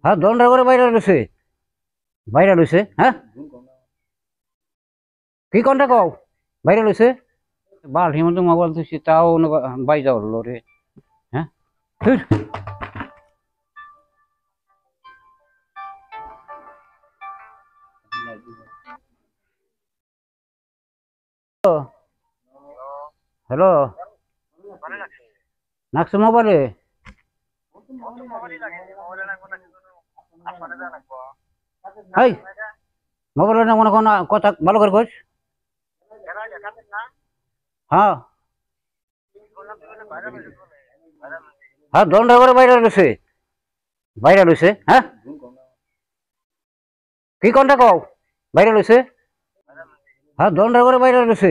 হ্যাঁ দন্ডা করে বাইরে রয়েছে হ্যাঁ কি কোনটা কও বাইরে রয়েছে বালতির মধ্যে মোবাইল দিচ্ছি তাও বাইজা উঠলো রে হ্যাঁ ধুর। হ্যালো নাকছে মোবাইলে হাই মোবাইলে না মনে কোন কথা ভালো করে কইস হ্যাঁ হ্যাঁ দন্ডা করে বাইরে রয়েছে হ্যাঁ কি কোনটা কও বাইরে রয়েছে হ্যাঁ দন্ডা করে বাইরে রয়েছে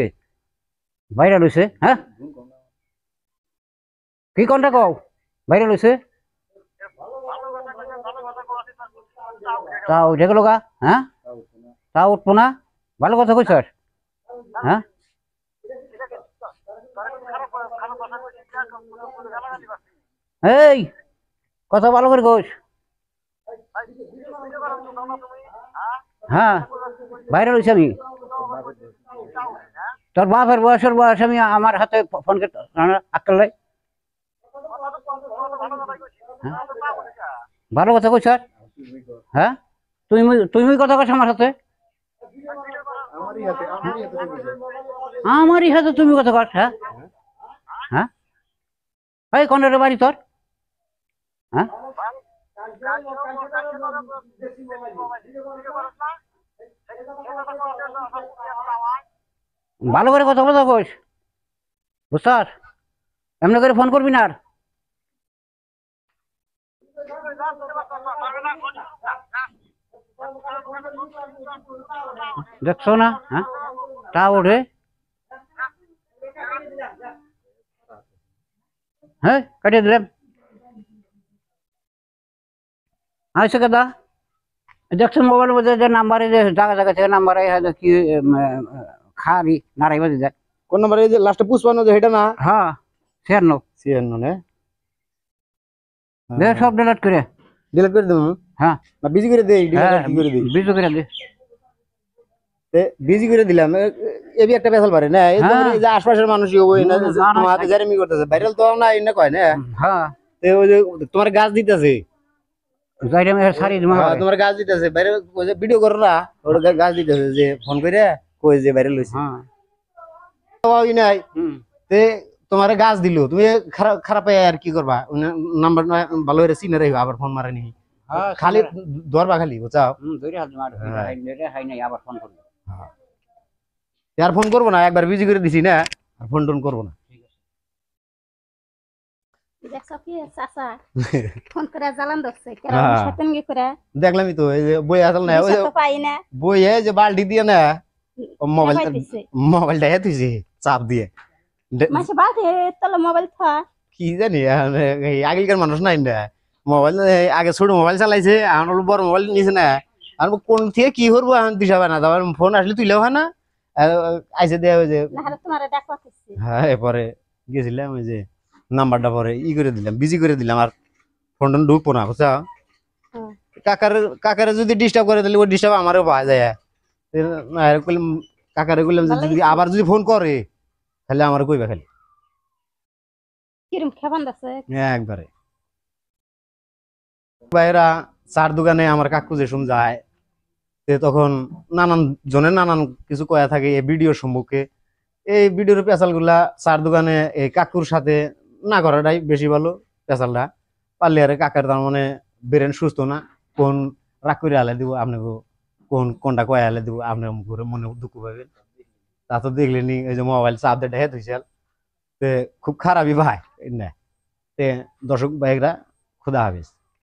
হ্যাঁ কি কোনটা কও বাইরে রয়েছে তাও দেখলো গা হ্যাঁ তা উঠবো না ভালো কথা কইস হ্যাঁ এই কথা ভালো করে কইস হ্যাঁ বাইরে রয়েছে আমি তোর বাপের বয়স আমি আমার হাতে ফোন আক্কাল লাই ভালো কথা কইস হ্যাঁ তুই তুই কথা কইস আমার হাতে আমারই হাতে তুমি কথা কর হ্যাঁ হ্যাঁ এই কোনটা বাড়ি তোর হ্যাঁ ভালো করে কথা বলতে কইস বুঝছস এমনি করে ফোন করবি না আর দেখছো না হ্যাঁ তা ওঠে হ্যাঁ কাটিয়ে দিলাম আচ্ছা কথা দেখছো মোবাইলের মধ্যে যে নাম্বারে যে জায়গা জায়গা থেকে নাম্বারে কি খারি নাড়াই বাজে যায় কোন নাম্বারে যে লাস্টে পুষ্পান্ন যে এটা না হ্যাঁ 56 নে দে সব ডিলিট করে দেব হ্যাঁ না বিজি করে দেই ডিলিট করে দেই বিজু করে দে বিজি করে দিলাম এবি একটা পেছাল পারে না এই যে আশপাশের মানুষই ওই না তোমাকে জারেমি করতেছে ভাইরাল তো না ইনা কয় না হ্যাঁ তে ওই যে তোমার গাছ দিতেছে যাইরে আমি সারি দিমা তোমার গাছ দিতেছে বাইরে ওই যে ভিডিও করো না ওর গাছ দিতেছে যে ফোন করে কই যে ভাইরাল হইছে হ্যাঁ ওই নাই তে তোমার গাছ দিল তুমি খারাপ আর কি করবা নাম্বার ভালো করে চিনে রাখবা আবার ফোন মারে নি খালি ধরবা খালি বুঝাও ধরে হাত মার হাই নাই আবার ফোন করব আর ফোন করবো না একবার বিজি করে দিছি না আর ফোন টোন করবো না দেখলামই তো এই যে বই আসল না বই যে বালতি দিয়ে না মোবাইলটা তুইছে চাপ দিয়ে কি জানি আগেকার মানুষ নাই না মোবাইল আগে ছোট মোবাইল চালাইছে এখন বড় মোবাইল নিছে না আর কোন থেকে কি করবো এখন দিশা না তারপর ফোন আসলে তুইলেও হয় না আইসে দেয়া ওই যে হ্যাঁ এরপরে গেছিলাম ওই যে নাম্বারটা পরে করে দিলাম বিজি করে দিলাম আর ফোনটা ঢুকবো না বুঝছা কাকারে যদি ডিস্টার্ব করে তাহলে ওই ডিস্টার্ব আমারও পাওয়া যায় কাকারে কইলাম যদি আবার যদি ফোন করে তাহলে আমার কইবা খালি একবারে ভাইরা চার দোকানে আমার কাকু যে শুন যায় তখন নানান জনের নানান কিছু কয়া থাকে এই ভিডিওর সম্মুখে এই ভিডিওর পেশাল গুলা চার দোকানে এই কাকুর সাথে না করাটাই বেশি ভালো পেশালটা পারলে আরে কাকার তার মানে বেরেন সুস্থ না কোন রাগ করে আলে দিব আপনাকে কোনটা কয়া আলে দিব আপনার ঘুরে মনে দুঃখ পাবেন তা তো দেখলেনি এই যে মোবাইল চাপ দিয়ে ঢেকে দিয়েছিল খুব খারাপই ভাই দর্শক ভাইরা খুদা হাফেজ।